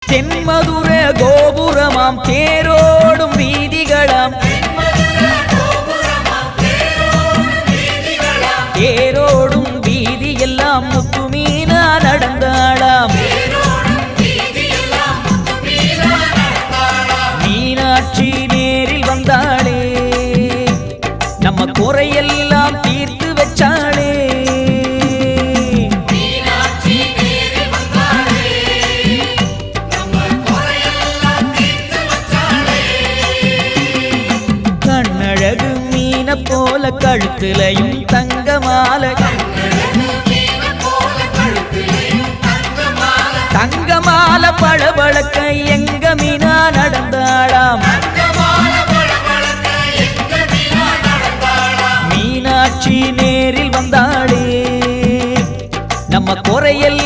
தென்மதுர கோபுரமாம் தேரோடும் வீதிகளாம் தேரோடும் வீதி எல்லாம் முத்துமீனா நடந்தாளாம் மீனாட்சி நேரில் வந்தாளே நம்ம குறையெல்லாம் தீர்த்து வச்சாளே கண்ணழகு மீன போல கழுத்துலையும் தங்க மாலை தங்க மாலை பளபளக்க எங்க மீனா நடந்தாளாம் மீனாட்சி நேரில் வந்தாளே நம்ம குறையெல்லாம்